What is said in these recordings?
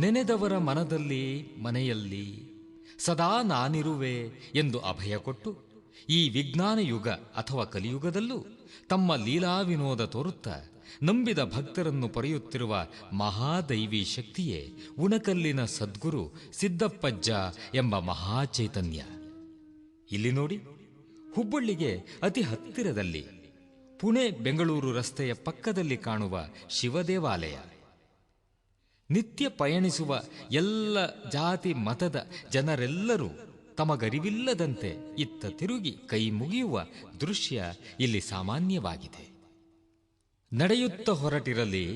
ನೆನೆದವರ ಮನದಲ್ಲಿ ಮನೆಯಲ್ಲಿ ಸದಾ ನಾನಿರುವೆ ಎಂದು ಅಭಯ ಕೊಟ್ಟು ಈ ವಿಜ್ಞಾನ ಯುಗ ಅಥವಾ ಕಲಿಯುಗದಲ್ಲೂ ತಮ್ಮ ಲೀಲಾ ವಿನೋದ ತೋರುತ್ತಾ ನಂಬಿದ ಭಕ್ತರನ್ನು ಪೊರೆಯುತ್ತಿರುವ ಮಹಾದೈವಿ ಶಕ್ತಿಯೇ ಉಣಕಲ್ಲಿನ ಸದ್ಗುರು ಸಿದ್ದಪ್ಪಜ್ಜ ಎಂಬ ಮಹಾಚೈತನ್ಯ. ಇಲ್ಲಿ ನೋಡಿ, ಹುಬ್ಬಳ್ಳಿಗೆ ಅತಿ ಹತ್ತಿರದಲ್ಲಿ ಪುಣೆ ಬೆಂಗಳೂರು ರಸ್ತೆಯ ಪಕ್ಕದಲ್ಲಿ ಕಾಣುವ ಶಿವದೇವಾಲಯ. ನಿತ್ಯ ಪಯಣಿಸುವ ಎಲ್ಲ ಜಾತಿ ಮತದ ಜನರೆಲ್ಲರೂ ತಮಗರಿವಿಲ್ಲದಂತೆ ಇತ್ತ ತಿರುಗಿ ಕೈ ಮುಗಿಯುವ ದೃಶ್ಯ ಇಲ್ಲಿ ಸಾಮಾನ್ಯವಾಗಿದೆ. ನಡೆಯುತ್ತ ಹೊರಟಿರಲಿ,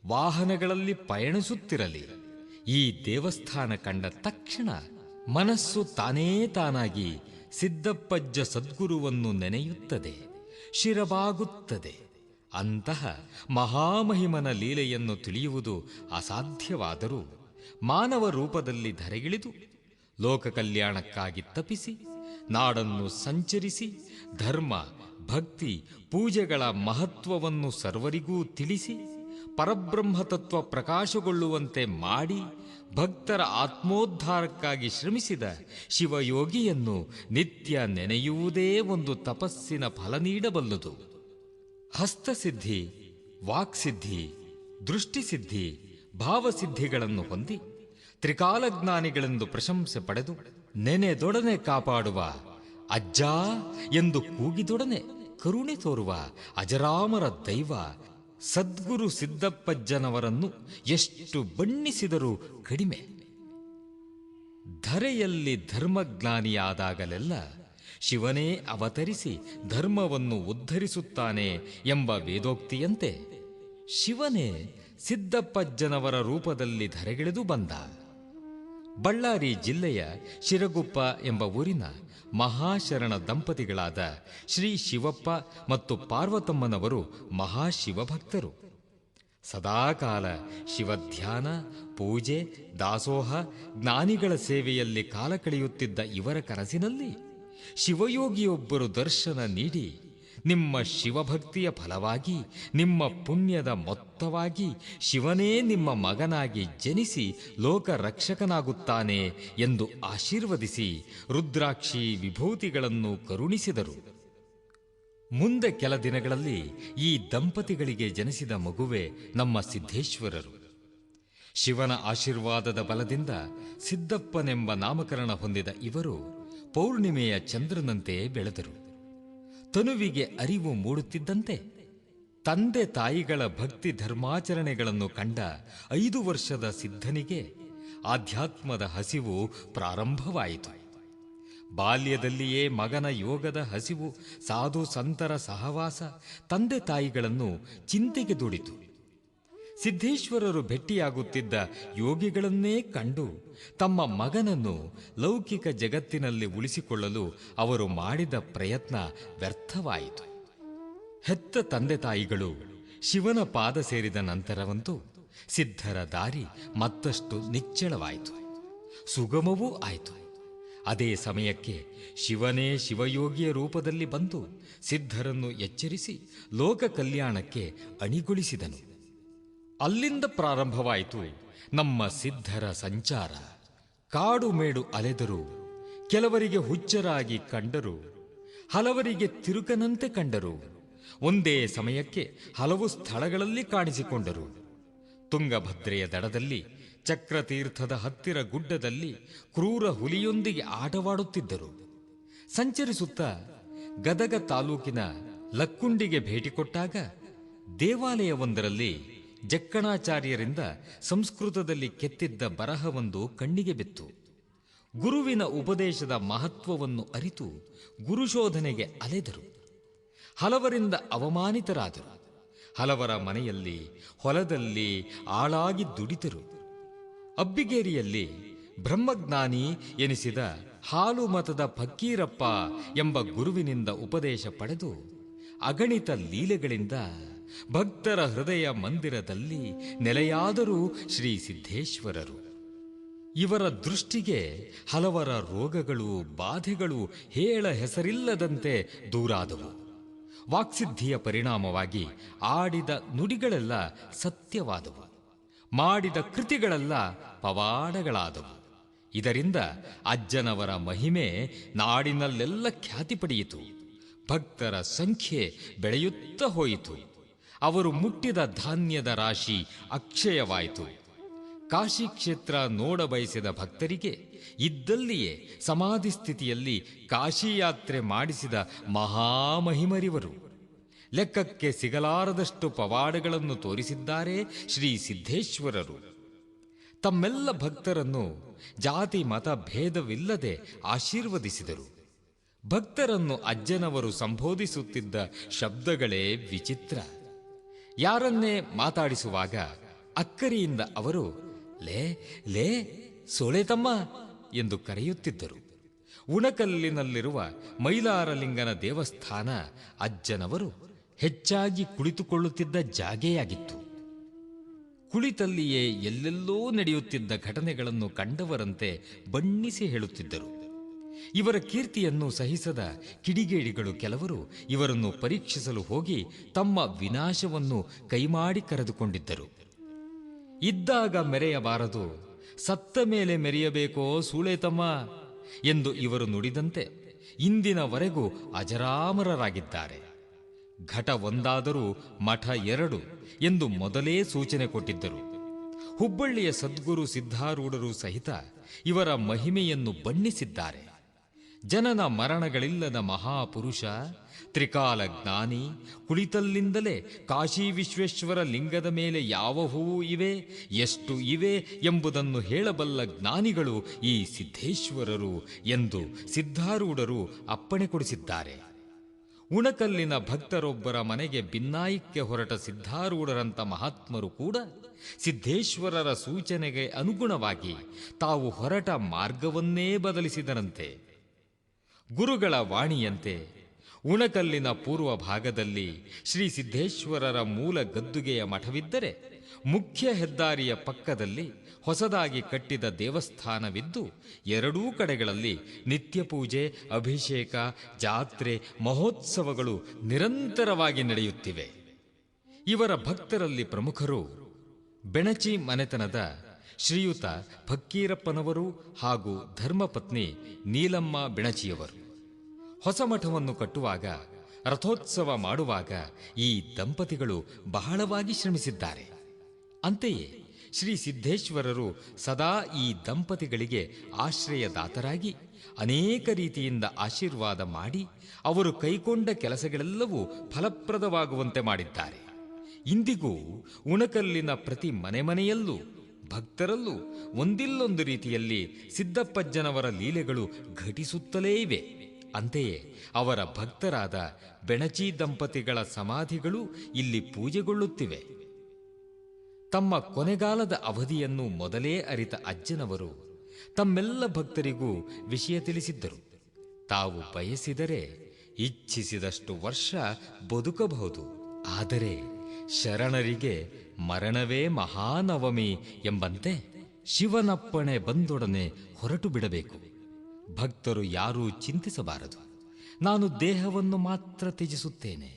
ವಾಹನಗಳಲ್ಲಿ ಪಯಣಿಸುತ್ತಿರಲಿ, ಈ ದೇವಸ್ಥಾನ ಕಂಡ ತಕ್ಷಣ ಮನಸ್ಸು ತಾನೇ ತಾನಾಗಿ ಸಿದ್ದಪ್ಪಜ್ಜ ಸದ್ಗುರುವನ್ನು ನೆನೆಯುತ್ತದೆ, ಶಿರಬಾಗುತ್ತದೆ. ಅಂತಹ ಮಹಾಮಹಿಮನ ಲೀಲೆಯನ್ನು ತಿಳಿಯುವುದು ಅಸಾಧ್ಯವಾದರೂ ಮಾನವ ರೂಪದಲ್ಲಿ ಧರೆಗಿಳಿದು ಲೋಕ ಕಲ್ಯಾಣಕ್ಕಾಗಿ ತಪಿಸಿ ನಾಡನ್ನು ಸಂಚರಿಸಿ ಧರ್ಮ ಭಕ್ತಿ ಪೂಜೆಗಳ ಮಹತ್ವವನ್ನು ಸರ್ವರಿಗೂ ತಿಳಿಸಿ ಪರಬ್ರಹ್ಮತತ್ವ ಪ್ರಕಾಶಗೊಳ್ಳುವಂತೆ ಮಾಡಿ ಭಕ್ತರ ಆತ್ಮೋದ್ಧಾರಕ್ಕಾಗಿ ಶ್ರಮಿಸಿದ ಶಿವಯೋಗಿಯನ್ನು ನಿತ್ಯ ನೆನೆಯುವುದೇ ಒಂದು ತಪಸ್ಸಿನ ಫಲ ನೀಡಬಲ್ಲುದು. ಹಸ್ತಸಿದ್ಧಿ, ವಾಕ್ಸಿದ್ಧಿ, ದೃಷ್ಟಿಸಿದ್ಧಿ, ಭಾವಸಿದ್ಧಿಗಳನ್ನು ಹೊಂದಿ ತ್ರಿಕಾಲಜ್ಞಾನಿಗಳೆಂದು ಪ್ರಶಂಸೆ ಪಡೆದು ನೆನೆದೊಡನೆ ಕಾಪಾಡುವ ಅಜ್ಜ ಎಂದು ಕೂಗಿದೊಡನೆ ಕರುಣೆ ತೋರುವ ಅಜರಾಮರ ದೈವ ಸದ್ಗುರು ಸಿದ್ದಪ್ಪಜ್ಜನವರನ್ನು ಎಷ್ಟು ಬಣ್ಣಿಸಿದರೂ ಕಡಿಮೆ. ಧರೆಯಲ್ಲಿ ಧರ್ಮಜ್ಞಾನಿಯಾದಾಗಲೆಲ್ಲ ಶಿವನೇ ಅವತರಿಸಿ ಧರ್ಮವನ್ನು ಉದ್ಧರಿಸುತ್ತಾನೆ ಎಂಬ ವೇದೋಕ್ತಿಯಂತೆ ಶಿವನೇ ಸಿದ್ದಪ್ಪಜ್ಜನವರ ರೂಪದಲ್ಲಿ ಧರೆಗಿಳಿದು ಬಂದ. ಬಳ್ಳಾರಿ ಜಿಲ್ಲೆಯ ಶಿರಗುಪ್ಪ ಎಂಬ ಊರಿನ ಮಹಾಶರಣ ದಂಪತಿಗಳಾದ ಶ್ರೀ ಶಿವಪ್ಪ ಮತ್ತು ಪಾರ್ವತಮ್ಮನವರು ಮಹಾಶಿವಭಕ್ತರು. ಸದಾಕಾಲ ಶಿವಧ್ಯಾನ, ಪೂಜೆ, ದಾಸೋಹ, ಜ್ಞಾನಿಗಳ ಸೇವೆಯಲ್ಲಿ ಕಾಲ ಕಳೆಯುತ್ತಿದ್ದ ಇವರ ಕನಸಿನಲ್ಲಿ ಶಿವಯೋಗಿಯೊಬ್ಬರು ದರ್ಶನ ನೀಡಿ ನಿಮ್ಮ ಶಿವಭಕ್ತಿಯ ಫಲವಾಗಿ, ನಿಮ್ಮ ಪುಣ್ಯದ ಮೊತ್ತವಾಗಿ ಶಿವನೇ ನಿಮ್ಮ ಮಗನಾಗಿ ಜನಿಸಿ ಲೋಕ ರಕ್ಷಕನಾಗುತ್ತಾನೆ ಎಂದು ಆಶೀರ್ವದಿಸಿ ರುದ್ರಾಕ್ಷಿ ವಿಭೂತಿಗಳನ್ನು ಕರುಣಿಸಿದರು. ಮುಂದೆ ಕೆಲ ದಿನಗಳಲ್ಲಿ ಈ ದಂಪತಿಗಳಿಗೆ ಜನಿಸಿದ ಮಗುವೇ ನಮ್ಮ ಸಿದ್ದೇಶ್ವರರು. ಶಿವನ ಆಶೀರ್ವಾದದ ಬಲದಿಂದ ಸಿದ್ದಪ್ಪನೆಂಬ ನಾಮಕರಣ ಹೊಂದಿದ ಇವರು ಪೌರ್ಣಿಮೆಯ ಚಂದ್ರನಂತೆ ಬೆಳೆದರು. ತನುವಿಗೆ ಅರಿವು ಮೂಡುತ್ತಿದ್ದಂತೆ ತಂದೆ ತಾಯಿಗಳ ಭಕ್ತಿ ಧರ್ಮಾಚರಣೆಗಳನ್ನು ಕಂಡ 5 ವರ್ಷದ ಸಿದ್ಧನಿಗೆ ಆಧ್ಯಾತ್ಮದ ಹಸಿವು ಪ್ರಾರಂಭವಾಯಿತು. ಬಾಲ್ಯದಲ್ಲಿಯೇ ಮಗನ ಯೋಗದ ಹಸಿವು, ಸಾಧು ಸಂತರ ಸಹವಾಸ ತಂದೆ ತಾಯಿಗಳನ್ನು ಚಿಂತೆಗೆ ದೂಡಿತು. ಸಿದ್ದೇಶ್ವರರು ಭೇಟಿಯಾಗುತ್ತಿದ್ದ ಯೋಗಿಗಳನ್ನೇ ಕಂಡು ತಮ್ಮ ಮಗನನ್ನು ಲೌಕಿಕ ಜಗತ್ತಿನಲ್ಲಿ ಉಳಿಸಿಕೊಳ್ಳಲು ಅವರು ಮಾಡಿದ ಪ್ರಯತ್ನ ವ್ಯರ್ಥವಾಯಿತು. ಹೆತ್ತ ತಂದೆ ತಾಯಿಗಳು ಶಿವನ ಪಾದ ಸೇರಿದ ನಂತರವಂತೂ ಸಿದ್ಧರ ದಾರಿ ಮತ್ತಷ್ಟು ನಿಚ್ಚಳವಾಯಿತು, ಸುಗಮವೂ ಆಯಿತು. ಅದೇ ಸಮಯಕ್ಕೆ ಶಿವನೇ ಶಿವಯೋಗಿಯ ರೂಪದಲ್ಲಿ ಬಂದು ಸಿದ್ಧರನ್ನು ಎಚ್ಚರಿಸಿ ಲೋಕ ಕಲ್ಯಾಣಕ್ಕೆ ಅಣಿಗೊಳಿಸಿದನು. ಅಲ್ಲಿಂದ ಪ್ರಾರಂಭವಾಯಿತು ನಮ್ಮ ಸಿದ್ಧರ ಸಂಚಾರ. ಕಾಡು ಮೇಡು ಅಲೆದರು, ಕೆಲವರಿಗೆ ಹುಚ್ಚರಾಗಿ ಕಂಡರು, ಹಲವರಿಗೆ ತಿರುಕನಂತೆ ಕಂಡರು. ಒಂದೇ ಸಮಯಕ್ಕೆ ಹಲವು ಸ್ಥಳಗಳಲ್ಲಿ ಕಾಣಿಸಿಕೊಂಡರು. ತುಂಗಭದ್ರೆಯ ದಡದಲ್ಲಿ, ಚಕ್ರತೀರ್ಥದ ಹತ್ತಿರ ಗುಡ್ಡದಲ್ಲಿ ಕ್ರೂರ ಹುಲಿಯೊಂದಿಗೆ ಆಟವಾಡುತ್ತಿದ್ದರು. ಸಂಚರಿಸುತ್ತಾ ಗದಗ ತಾಲೂಕಿನ ಲಕ್ಕುಂಡಿಗೆ ಭೇಟಿ ಕೊಟ್ಟಾಗ ದೇವಾಲಯವೊಂದರಲ್ಲಿ ಜಕ್ಕಣಾಚಾರ್ಯರಿಂದ ಸಂಸ್ಕೃತದಲ್ಲಿ ಕೆತ್ತಿದ್ದ ಬರಹವೊಂದು ಕಣ್ಣಿಗೆ ಬಿತ್ತು. ಗುರುವಿನ ಉಪದೇಶದ ಮಹತ್ವವನ್ನು ಅರಿತು ಗುರುಶೋಧನೆಗೆ ಅಲೆದರು. ಹಲವರಿಂದ ಅವಮಾನಿತರಾದರು. ಹಲವರ ಮನೆಯಲ್ಲಿ, ಹೊಲದಲ್ಲಿ ಆಳಾಗಿ ದುಡಿದರು. ಅಬ್ಬಿಗೇರಿಯಲ್ಲಿ ಬ್ರಹ್ಮಜ್ಞಾನಿ ಎನಿಸಿದ ಹಾಲು ಮತದ ಫಕ್ಕೀರಪ್ಪ ಎಂಬ ಗುರುವಿನಿಂದ ಉಪದೇಶ ಪಡೆದು ಅಗಣಿತ ಲೀಲೆಗಳಿಂದ ಭಕ್ತರ ಹೃದಯ ಮಂದಿರದಲ್ಲಿ ನೆಲೆಯಾದರೂ ಶ್ರೀ ಸಿದ್ದೇಶ್ವರರು. ಇವರ ದೃಷ್ಟಿಗೆ ಹಲವರ ರೋಗಗಳು, ಬಾಧೆಗಳು ಹೇಳ ಹೆಸರಿಲ್ಲದಂತೆ ದೂರಾದವು. ವಾಕ್ಸಿದ್ಧಿಯ ಪರಿಣಾಮವಾಗಿ ಆಡಿದ ನುಡಿಗಳೆಲ್ಲ ಸತ್ಯವಾದವು. ಮಾಡಿದ ಕೃತಿಗಳೆಲ್ಲ ಪವಾಡಗಳಾದವು. ಇದರಿಂದ ಅಜ್ಜನವರ ಮಹಿಮೆ ನಾಡಿನಲ್ಲೆಲ್ಲ ಖ್ಯಾತಿ ಪಡೆಯಿತು. ಭಕ್ತರ ಸಂಖ್ಯೆ ಬೆಳೆಯುತ್ತಾ ಹೋಯಿತು. ಅವರು ಮುಟ್ಟಿದ ಧಾನ್ಯದ ರಾಶಿ ಅಕ್ಷಯವಾಯಿತು. ಕಾಶಿ ಕ್ಷೇತ್ರ ನೋಡಬಯಸಿದ ಭಕ್ತರಿಗೆ ಇದ್ದಲ್ಲಿಯೇ ಸಮಾಧಿ ಸ್ಥಿತಿಯಲ್ಲಿ ಕಾಶಿ ಯಾತ್ರೆ ಮಾಡಿಸಿದ ಮಹಾಮಹಿಮರಿವರು. ಲೆಕ್ಕಕ್ಕೆ ಸಿಗಲಾರದಷ್ಟು ಪವಾಡಗಳನ್ನು ತೋರಿಸಿದ್ದಾರೆ ಶ್ರೀ ಸಿದ್ಧೇಶ್ವರರು. ತಮ್ಮೆಲ್ಲ ಭಕ್ತರನ್ನು ಜಾತಿ ಮತ ಭೇದವಿಲ್ಲದೆ ಆಶೀರ್ವದಿಸಿದರು. ಭಕ್ತರನ್ನು ಅಜ್ಜನವರು ಸಂಬೋಧಿಸುತ್ತಿದ್ದ ಶಬ್ದಗಳೇ ವಿಚಿತ್ರ. ಯಾರನ್ನೇ ಮಾತಾಡಿಸುವಾಗ ಅಕ್ಕರಿಯಿಂದ ಅವರು ಲೇ ಲೇ ಸೋಳೆತಮ್ಮ ಎಂದು ಕರೆಯುತ್ತಿದ್ದರು. ಉಣಕಲ್ಲಿನಲ್ಲಿರುವ ಮೈಲಾರಲಿಂಗನ ದೇವಸ್ಥಾನ ಅಜ್ಜನವರು ಹೆಚ್ಚಾಗಿ ಕುಳಿತುಕೊಳ್ಳುತ್ತಿದ್ದ ಜಾಗೆಯಾಗಿತ್ತು. ಕುಳಿತಲ್ಲಿಯೇ ಎಲ್ಲೆಲ್ಲೋ ನಡೆಯುತ್ತಿದ್ದ ಘಟನೆಗಳನ್ನು ಕಂಡವರಂತೆ ಬಣ್ಣಿಸಿ ಹೇಳುತ್ತಿದ್ದರು. ಇವರ ಕೀರ್ತಿಯನ್ನು ಸಹಿಸದ ಕಿಡಿಗೇಡಿಗಳು ಕೆಲವರು ಇವರನ್ನು ಪರೀಕ್ಷಿಸಲು ಹೋಗಿ ತಮ್ಮ ವಿನಾಶವನ್ನು ಕೈಮಾಡಿ ಕರೆದುಕೊಂಡಿದ್ದರು. ಇದ್ದಾಗ ಮೆರೆಯಬಾರದು, ಸತ್ತ ಮೇಲೆ ಮೆರೆಯಬೇಕೋ ಸೂಳೆತಮ್ಮ ಎಂದು ಇವರು ನುಡಿದಂತೆ ಇಂದಿನವರೆಗೂ ಅಜರಾಮರರಾಗಿದ್ದಾರೆ. ಘಟ ಒಂದಾದರೂ ಮಠ ಎರಡು ಎಂದು ಮೊದಲೇ ಸೂಚನೆ ಕೊಟ್ಟಿದ್ದರು. ಹುಬ್ಬಳ್ಳಿಯ ಸದ್ಗುರು ಸಿದ್ಧಾರೂಢರು ಸಹಿತ ಇವರ ಮಹಿಮೆಯನ್ನು ಬಣ್ಣಿಸಿದ್ದಾರೆ. ಜನನ ಮರಣಗಳಿಲ್ಲದ ಮಹಾಪುರುಷ, ತ್ರಿಕಾಲ ಜ್ಞಾನಿ, ಕುಳಿತಲ್ಲಿಂದಲೇ ಕಾಶಿ ವಿಶ್ವೇಶ್ವರ ಲಿಂಗದ ಮೇಲೆ ಯಾವ ಹೂವು ಇವೆ, ಎಷ್ಟು ಇವೆ ಎಂಬುದನ್ನು ಹೇಳಬಲ್ಲ ಜ್ಞಾನಿಗಳು ಈ ಸಿದ್ಧೇಶ್ವರರು ಎಂದು ಸಿದ್ಧಾರೂಢರು ಅಪ್ಪಣೆ ಕೊಡಿಸಿದ್ದಾರೆ. ಉಣಕಲ್ಲಿನ ಭಕ್ತರೊಬ್ಬರ ಮನೆಗೆ ಭಿನ್ನಾಯಕ್ಕೆ ಹೊರಟ ಸಿದ್ಧಾರೂಢರಂಥ ಮಹಾತ್ಮರು ಕೂಡ ಸಿದ್ಧೇಶ್ವರರ ಸೂಚನೆಗೆ ಅನುಗುಣವಾಗಿ ತಾವು ಹೊರಟ ಮಾರ್ಗವನ್ನೇ ಬದಲಿಸಿದರಂತೆ. ಗುರುಗಳ ವಾಣಿಯಂತೆ ಉಣಕಲ್ಲಿನ ಪೂರ್ವ ಭಾಗದಲ್ಲಿ ಶ್ರೀ ಸಿದ್ಧೇಶ್ವರರ ಮೂಲ ಗದ್ದುಗೆಯ ಮಠವಿದ್ದರೆ, ಮುಖ್ಯ ಹೆದ್ದಾರಿಯ ಪಕ್ಕದಲ್ಲಿ ಹೊಸದಾಗಿ ಕಟ್ಟಿದ ದೇವಸ್ಥಾನವಿದ್ದು, ಎರಡೂ ಕಡೆಗಳಲ್ಲಿ ನಿತ್ಯ ಪೂಜೆ, ಅಭಿಷೇಕ, ಜಾತ್ರೆ, ಮಹೋತ್ಸವಗಳು ನಿರಂತರವಾಗಿ ನಡೆಯುತ್ತಿವೆ. ಇವರ ಭಕ್ತರಲ್ಲಿ ಪ್ರಮುಖರು ಬೆಣಚಿ ಮನೆತನದ ಶ್ರೀಯುತ ಫಕ್ಕೀರಪ್ಪನವರು ಹಾಗೂ ಧರ್ಮಪತ್ನಿ ನೀಲಮ್ಮ ಬೆಣಚಿಯವರು. ಹೊಸ ಮಠವನ್ನು ಕಟ್ಟುವಾಗ, ರಥೋತ್ಸವ ಮಾಡುವಾಗ ಈ ದಂಪತಿಗಳು ಬಹಳವಾಗಿ ಶ್ರಮಿಸಿದ್ದಾರೆ. ಅಂತೆಯೇ ಶ್ರೀ ಸಿದ್ಧೇಶ್ವರರು ಸದಾ ಈ ದಂಪತಿಗಳಿಗೆ ಆಶ್ರಯದಾತರಾಗಿ ಅನೇಕ ರೀತಿಯಿಂದ ಆಶೀರ್ವಾದ ಮಾಡಿ ಅವರು ಕೈಗೊಂಡ ಕೆಲಸಗಳೆಲ್ಲವೂ ಫಲಪ್ರದವಾಗುವಂತೆ ಮಾಡಿದ್ದಾರೆ. ಇಂದಿಗೂ ಉಣಕಲ್ಲಿನ ಪ್ರತಿ ಮನೆಯಲ್ಲೂ ಭಕ್ತರಲ್ಲೂ ಒಂದಿಲ್ಲೊಂದು ರೀತಿಯಲ್ಲಿ ಸಿದ್ದಪ್ಪಜ್ಜನವರ ಲೀಲೆಗಳು ಘಟಿಸುತ್ತಲೇ ಇವೆ. ಅಂತೆಯೇ ಅವರ ಭಕ್ತರಾದ ಬೆಣಚಿ ದಂಪತಿಗಳ ಸಮಾಧಿಗಳು ಇಲ್ಲಿ ಪೂಜೆಗೊಳ್ಳುತ್ತಿವೆ. ತಮ್ಮ ಕೊನೆಗಾಲದ ಅವಧಿಯನ್ನು ಮೊದಲೇ ಅರಿತ ಅಜ್ಜನವರು ತಮ್ಮೆಲ್ಲ ಭಕ್ತರಿಗೂ ವಿಷಯ ತಿಳಿಸಿದ್ದರು. ತಾವು ಬಯಸಿದರೆ ಇಚ್ಛಿಸಿದಷ್ಟು ವರ್ಷ ಬದುಕಬಹುದು, ಆದರೆ ಶರಣರಿಗೆ ಮರಣವೇ ಮಹಾನವಮಿ ಎಂಬಂತೆ ಶಿವನಪ್ಪಣೆ ಬಂದೊಡನೆ ಹೊರಟು ಬಿಡಬೇಕು. ಭಕ್ತರು ಯಾರೂ ಚಿಂತಿಸಬಾರದು. ನಾನು ದೇಹವನ್ನು ಮಾತ್ರ ತ್ಯಜಿಸುತ್ತೇನೆ,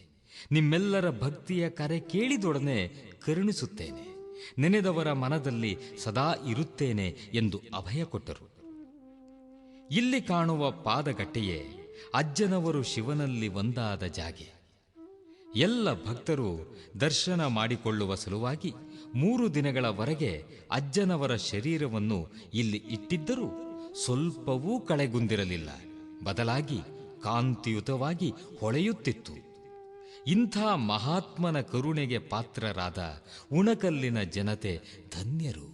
ನಿಮ್ಮೆಲ್ಲರ ಭಕ್ತಿಯ ಕರೆ ಕೇಳಿದೊಡನೆ ಕರುಣಿಸುತ್ತೇನೆ, ನೆನೆದವರ ಮನದಲ್ಲಿ ಸದಾ ಇರುತ್ತೇನೆ ಎಂದು ಅಭಯ ಕೊಟ್ಟರು. ಇಲ್ಲಿ ಕಾಣುವ ಪಾದಗಟ್ಟೆಯೇ ಅಜ್ಜನವರು ಶಿವನಲ್ಲಿ ಒಂದಾದ ಜಾಗೆ. ಎಲ್ಲ ಭಕ್ತರು ದರ್ಶನ ಮಾಡಿಕೊಳ್ಳುವ ಸಲುವಾಗಿ 3 ದಿನಗಳವರೆಗೆ ಅಜ್ಜನವರ ಶರೀರವನ್ನು ಇಲ್ಲಿ ಇಟ್ಟಿದ್ದರೂ ಸ್ವಲ್ಪವೂ ಕಳೆಗುಂದಿರಲಿಲ್ಲ. ಬದಲಾಗಿ ಕಾಂತಿಯುತವಾಗಿ ಹೊಳೆಯುತ್ತಿತ್ತು. ಇಂಥ ಮಹಾತ್ಮನ ಕರುಣೆಗೆ ಪಾತ್ರರಾದ ಉಣಕಲ್ಲಿನ ಜನತೆ ಧನ್ಯರು.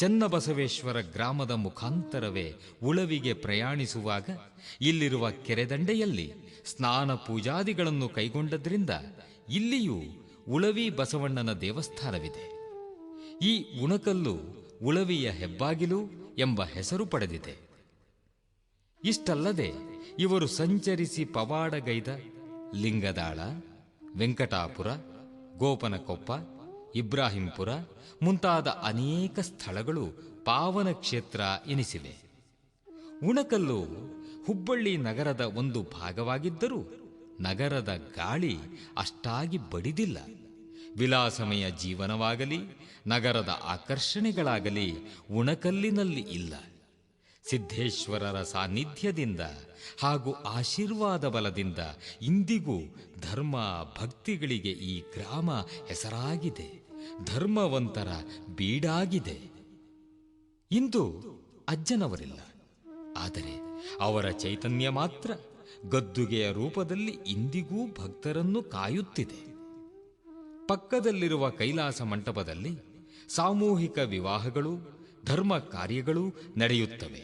ಚನ್ನಬಸವೇಶ್ವರ ಗ್ರಾಮದ ಮುಖಾಂತರವೇ ಉಳವಿಗೆ ಪ್ರಯಾಣಿಸುವಾಗ ಇಲ್ಲಿರುವ ಕೆರೆದಂಡೆಯಲ್ಲಿ ಸ್ನಾನ ಪೂಜಾದಿಗಳನ್ನು ಕೈಗೊಂಡದ್ರಿಂದ ಇಲ್ಲಿಯೂ ಉಳವಿ ಬಸವಣ್ಣನ ದೇವಸ್ಥಾನವಿದೆ. ಈ ಉಣಕಲ್ಲು ಉಳವಿಯ ಹೆಬ್ಬಾಗಿಲು ಎಂಬ ಹೆಸರು ಪಡೆದಿದೆ. ಇಷ್ಟಲ್ಲದೆ ಇವರು ಸಂಚರಿಸಿ ಪವಾಡಗೈದ ಲಿಂಗದಾಳ, ವೆಂಕಟಾಪುರ, ಗೋಪನಕೊಪ್ಪ, ಇಬ್ರಾಹಿಂಪುರ ಮುಂತಾದ ಅನೇಕ ಸ್ಥಳಗಳು ಪಾವನ ಕ್ಷೇತ್ರ ಎನಿಸಿವೆ. ಉಣಕಲ್ಲು ಹುಬ್ಬಳ್ಳಿ ನಗರದ ಒಂದು ಭಾಗವಾಗಿದ್ದರೂ ನಗರದ ಗಾಳಿ ಅಷ್ಟಾಗಿ ಬಡಿದಿಲ್ಲ. ವಿಲಾಸಮಯ ಜೀವನವಾಗಲಿ ನಗರದ ಆಕರ್ಷಣೆಗಳಾಗಲಿ ಉಣಕಲ್ಲಿನಲ್ಲಿ ಇಲ್ಲ. ಸಿದ್ಧೇಶ್ವರರ ಸಾನ್ನಿಧ್ಯದಿಂದ ಹಾಗೂ ಆಶೀರ್ವಾದ ಬಲದಿಂದ ಇಂದಿಗೂ ಧರ್ಮ ಭಕ್ತಿಗಳಿಗೆ ಈ ಗ್ರಾಮ ಹೆಸರಾಗಿದೆ, ಧರ್ಮವಂತರ ಬೀಡಾಗಿದೆ. ಇಂದು ಅಜ್ಜನವರಿಲ್ಲ, ಆದರೆ ಅವರ ಚೈತನ್ಯ ಮಾತ್ರ ಗದ್ದುಗೆಯ ರೂಪದಲ್ಲಿ ಇಂದಿಗೂ ಭಕ್ತರನ್ನು ಕಾಯುತ್ತಿದೆ. ಪಕ್ಕದಲ್ಲಿರುವ ಕೈಲಾಸ ಮಂಟಪದಲ್ಲಿ ಸಾಮೂಹಿಕ ವಿವಾಹಗಳು, ಧರ್ಮ ಕಾರ್ಯಗಳು ನಡೆಯುತ್ತವೆ.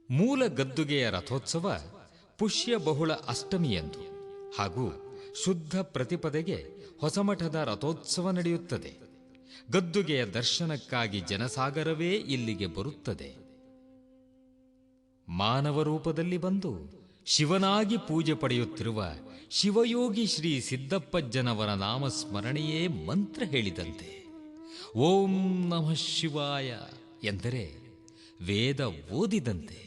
ಮೂಲ ಗದ್ದುಗೆಯ ರಥೋತ್ಸವ ಪುಷ್ಯ ಬಹುಳ ಅಷ್ಟಮಿಯಂದು ಹಾಗೂ ಶುದ್ಧ ಪ್ರತಿಪದೆಗೆ ಹೊಸಮಠದ ರಥೋತ್ಸವ ನಡೆಯುತ್ತದೆ. ಗದ್ದುಗೆಯ ದರ್ಶನಕ್ಕಾಗಿ ಜನಸಾಗರವೇ ಇಲ್ಲಿಗೆ ಬರುತ್ತದೆ. ಮಾನವ ರೂಪದಲ್ಲಿ ಬಂದು ಶಿವನಾಗಿ ಪೂಜೆ ಪಡೆಯುತ್ತಿರುವ ಶಿವಯೋಗಿ ಶ್ರೀ ಸಿದ್ದಪ್ಪಜ್ಜನವರ ನಾಮಸ್ಮರಣೆಯೇ ಮಂತ್ರ ಹೇಳಿದಂತೆ. ಓಂ ನಮಃ ಶಿವಾಯ ಎಂದರೆ ವೇದ ಓದಿದಂತೆ.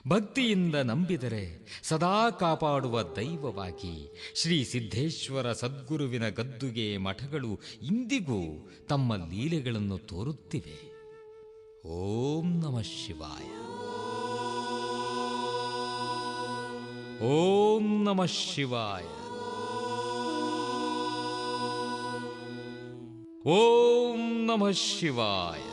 ಭಕ್ತಿಯಿಂದ ನಂಬಿದರೆ ಸದಾ ಕಾಪಾಡುವ ದೈವವಾಗಿ ಶ್ರೀ ಸಿದ್ಧೇಶ್ವರ ಸದ್ಗುರುವಿನ ಗದ್ದುಗೆ ಮಠಗಳು ಇಂದಿಗೂ ತಮ್ಮ ಲೀಲೆಗಳನ್ನು ತೋರುತ್ತಿವೆ. ಓಂ ನಮಃ ಶಿವಾಯ. ಓಂ ನಮಃ ಶಿವಾಯ. ಓಂ ನಮಃ ಶಿವಾಯ.